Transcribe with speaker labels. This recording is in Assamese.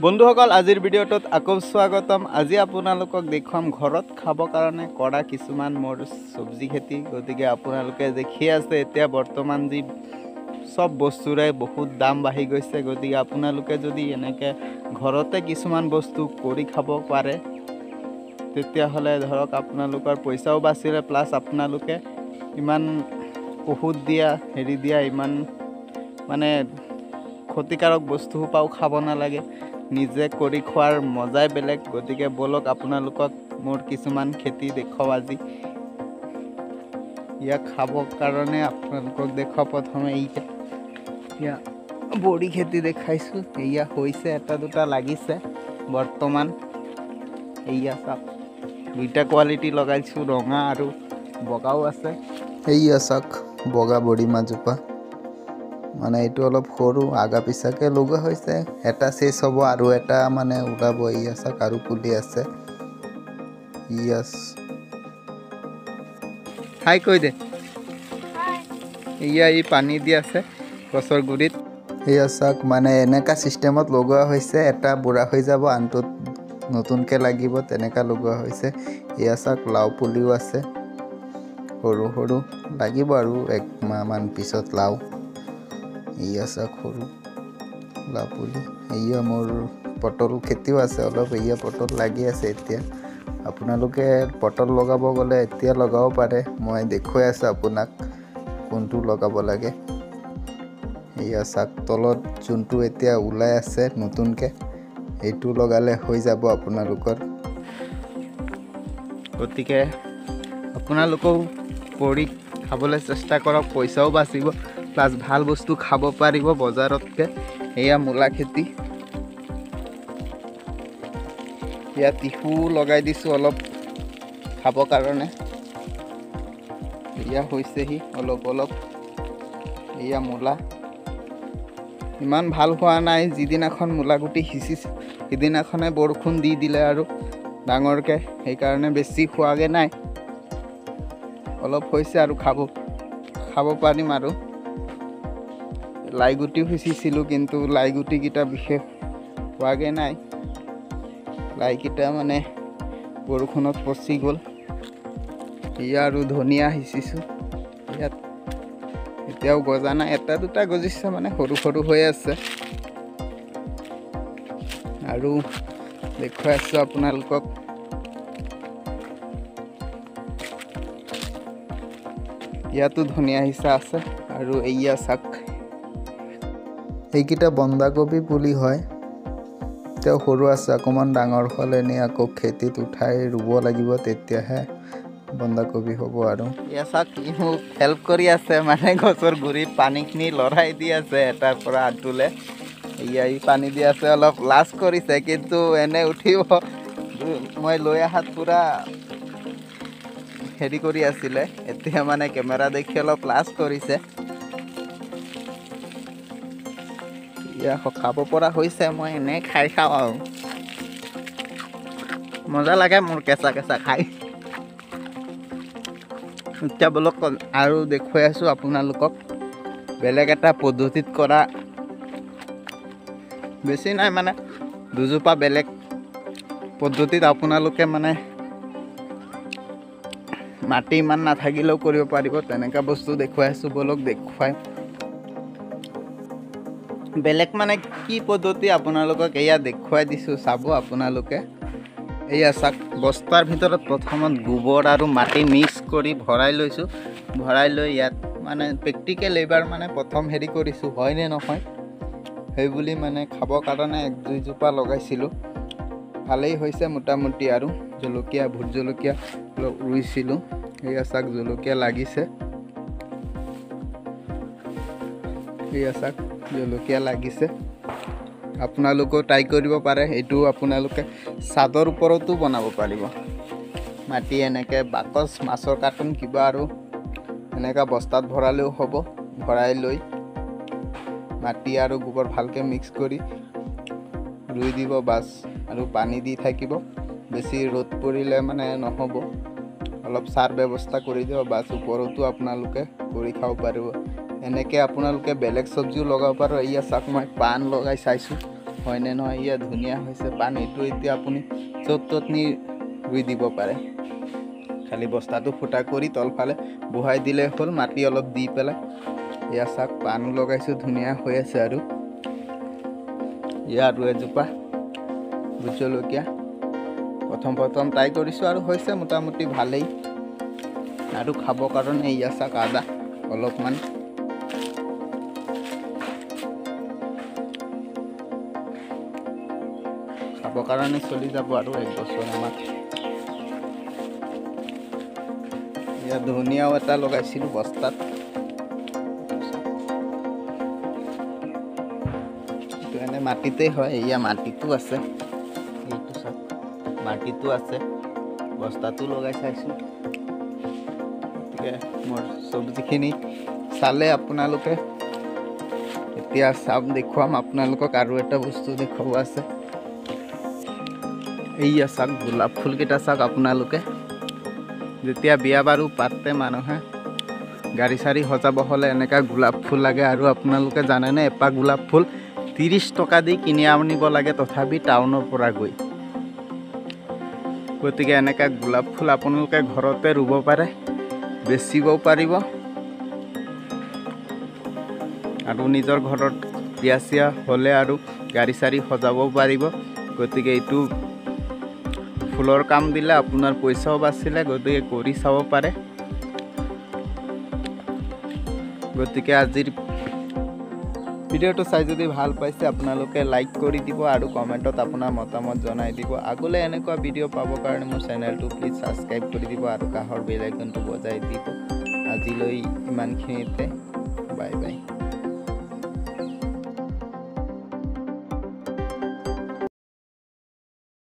Speaker 1: বন্ধুসকল আজিৰ ভিডিঅ'টোত আকৌ স্বাগতম। আজি আপোনালোকক দেখুৱাম ঘৰত খাব কাৰণে কৰা কিছুমান মোৰ চব্জি খেতি। গতিকে আপোনালোকে দেখি আছে এতিয়া বৰ্তমান যি সব বস্তুৰে বহুত দাম বাঢ়ি গৈছে। গতিকে আপোনালোকে যদি এনেকৈ ঘৰতে কিছুমান বস্তু কৰি খাব পাৰে তেতিয়াহ'লে ধৰক আপোনালোকৰ পইচাও বাচিলে, প্লাছ আপোনালোকে ইমান ঔষধ দিয়া ইমান মানে ক্ষতিকাৰক বস্তু পাও খাব নালাগে। নিজে কৰি খোৱাৰ মজাই বেলেগ। গতিকে বলক আপোনালোকক মোৰ কিছুমান খেতি দেখুৱাও আজি। ইয়াক খাবৰ কাৰণে আপোনালোকক দেখুৱাও। প্ৰথমে এয়া বড়ি খেতি দেখাইছোঁ। এয়া হৈছে এটা দুটা লাগিছে বৰ্তমান। এয়া চাওক দুইটা কোৱালিটি লগাইছোঁ, ৰঙা আৰু বগাও আছে। এয়া চাওক বগা বড়ি মাজোপা মানে এইটো অলপ সৰু, আগা পিছাকে লগোৱা হৈছে। এটা শেষ হ'ব আৰু এটা মানে ওলাব। এয়া চাওক আৰু পুলি আছে। ইয়াস হাই কৈ দে। এয়া ই পানী দি আছে গছৰ গুৰিত। এয়া চাওক মানে এনেকা চিষ্টেমত লগোৱা হৈছে। এটা বুঢ়া হৈ যাব, আনটোত নতুনকৈ লাগিব, তেনেকা লগোৱা হৈছে। এয়া চাওক লাও পুলিও আছে, সৰু সৰু লাগিব আৰু এক মাহমান পিছত লাও। এয়া চাওক সৰু লাও পুলি। এয়া মোৰ পটল খেতিও আছে অলপ। এয়া পটল লাগি আছে এতিয়া। আপোনালোকে পটল লগাব গ'লে এতিয়া লগাব পাৰে। মই দেখুৱাই আছোঁ আপোনাক কোনটো লগাব লাগে। এয়া চাওক তলত যোনটো এতিয়া ওলাই আছে নতুনকৈ, এইটো লগালে হৈ যাব আপোনালোকৰ। গতিকে আপোনালোকেও কৰি খাবলৈ চেষ্টা কৰক, পইচাও বাচিব, প্লাছ ভাল বস্তু খাব পাৰিব বজাৰতকৈ। এয়া মূলা খেতি। ইয়াত টিহু লগাই দিছোঁ অলপ খাবৰ কাৰণে। এয়া হৈছেহি অলপ অলপ। এয়া মূলা ইমান ভাল হোৱা নাই। যিদিনাখন মূলা গুটি সিঁচিছে সিদিনাখনে বৰষুণ দি দিলে আৰু ডাঙৰকৈ, সেইকাৰণে বেছি খোৱাগৈ নাই। অলপ হৈছে আৰু খাব পাৰিম আৰু। লাই গুটিও সিঁচিছিলোঁ কিন্তু লাই গুটিকেইটা বিশেষ হোৱাগৈ নাই। লাইকেইটা মানে বৰষুণত পচি গ'ল। এয়া আৰু ধনিয়া সিঁচিছোঁ। ইয়াত এতিয়াও গজা নাই, এটা দুটা গজিছে মানে সৰু সৰু হৈ আছে। আৰু দেখুৱাই আছোঁ আপোনালোকক। ইয়াতো ধনিয়া সিঁচা আছে। আৰু এয়া চাক এইকেইটা বন্ধাকবি পুলি হয়। তেওঁ সৰু আছে, অকণমান ডাঙৰ হ'লে নি আকৌ খেতিত উঠাই ৰুব লাগিব, তেতিয়াহে বন্ধাকবি হ'ব। আৰু এয়া চাওক ই মোক হেল্প কৰি আছে, মানে গছৰ গুৰিত পানীখিনি লৰাই দি আছে এটাৰ পৰা আনটোলে। এয়া ই পানী দি আছে, অলপ লাজ কৰিছে কিন্তু এনে উঠিব। মই লৈ অহাত পূৰা হেৰি কৰি আছিলে, এতিয়া মানে কেমেৰা দেখি অলপ লাজ কৰিছে। এয়া খাব পৰা হৈছে। মই এনেই খাই খাওঁ আৰু মজা লাগে মোৰ কেঁচা কেঁচা খাই। এতিয়া বলক আৰু দেখুৱাই আছোঁ আপোনালোকক বেলেগ এটা পদ্ধতিত কৰা। বেছি নাই মানে দুজোপা বেলেগ পদ্ধতিত আপোনালোকে মানে মাটি ইমান নাথাকিলেও কৰিব পাৰিব। তেনেকুৱা বস্তু দেখুৱাই আছোঁ, বলক দেখুৱাই। বেলেগ মানে কি পদ্ধতি আপোনালোকক এয়া দেখুৱাই দিছোঁ, চাব আপোনালোকে। এয়া চাওক বস্তাৰ ভিতৰত প্ৰথমত গোবৰ আৰু মাটি মিক্স কৰি ভৰাই লৈছোঁ। ভৰাই লৈ ইয়াত মানে প্ৰেক্টিকেল এইবাৰ মানে প্ৰথম হেৰি কৰিছোঁ, হয়নে নহয় সেইবুলি মানে খাবৰ কাৰণে এক দুইজোপা লগাইছিলোঁ। ভালেই হৈছে মোটামুটি। আৰু জলকীয়া, ভোট জলকীয়া ৰুইছিলোঁ। এয়া চাওক জলকীয়া লাগিছে। এয়া চাওক জলকীয়া লাগিছে। আপোনালোকেও ট্ৰাই কৰিব পাৰে। এইটো আপোনালোকে চাদৰ ওপৰতো বনাব পাৰিব। মাটি এনেকৈ বাকচ, মাছৰ কাৰ্টুন কিবা আৰু এনেকুৱা বস্তাত ভৰালেও হ'ব। ভৰাই লৈ মাটি আৰু গোবৰ ভালকৈ মিক্স কৰি ৰুই দিব বাছ। আৰু পানী দি থাকিব, বেছি ৰ'দ পৰিলে মানে নহ'ব। অলপ সাৰ ব্যৱস্থা কৰি দিব বাছ। ওপৰতো আপোনালোকে কৰি খাব পাৰিব। এনেকৈ আপোনালোকে বেলেগ চব্জিও লগাব পাৰে। এয়া চাওক মই পাণ লগাই চাইছোঁ, হয়নে নহয় ইয়া ধুনীয়া হৈছে পানীটো এতিয়া আপুনি য'ত ত'ত নি ৰুই দিব পাৰে খালি বস্তাটো ফুটা কৰি তলফালে বহাই দিলে হ'ল মাটি অলপ দি পেলাই ইয়া চাক পানো লগাইছোঁ ধুনীয়া হৈ আছে আৰু ইয়া আৰু এজোপা ভোট জলকীয়া প্ৰথম ট্ৰাই কৰিছোঁ আৰু হৈছে মোটামুটি ভালেই আৰু খাব কাৰণে ইয়া চাক আদা অলপমান খাব কাৰণে চলি যাব আৰু 1 বছৰ আমাৰ ইয়া ধনিয়াও এটা লগাইছিলোঁ বস্তাত এইটো এনে মাটিতেই হয় ইয়া মাটিটো আছে এইটো চাওক মাটিটো আছে বস্তাটো লগাই চাইছোঁ গতিকে মোৰ চব্জিখিনি চালে আপোনালোকে এতিয়া চাওক দেখুৱাম আপোনালোকক আৰু এটা বস্তু দেখুৱাব আছে এইয়া চাওক গোলাপ ফুলকেইটা চাওক আপোনালোকে যেতিয়া বিয়া বাৰু পাতে মানুহে গাড়ী চাৰি সজাব হ'লে এনেকা গোলাপ ফুল লাগে আৰু আপোনালোকে জানেনে এপাহ গোলাপ ফুল 30 টকা দি কিনি আনিব লাগে তথাপি টাউনৰ পৰা গৈ গতিকে এনেকা গোলাপ ফুল আপোনালোকে ঘৰতে ৰুব পাৰে বেচিবও পাৰিব আৰু নিজৰ ঘৰত বিয়া চিয়া হ'লে আৰু গাড়ী চাৰি সজাবও পাৰিব গতিকে এইটো ফুলৰ কাম দিলে আপোনাৰ পইচাও বাচিলে গতিকে কৰি চাব পাৰে গতিকে আজিৰ ভিডিঅ'টো চাই যদি ভাল পাইছে আপোনালোকে লাইক কৰি দিব আৰু কমেণ্টত আপোনাৰ মতামত জনাই দিব আগলৈ এনেকুৱা ভিডিঅ' পাবৰ কাৰণে মোৰ চেনেলটো প্লিজ ছাবস্ক্ৰাইব কৰি দিব আৰু কাষৰ বেল আইকনটো বজাই দিব আজিলৈ ইমানখিনিতে বাই বাই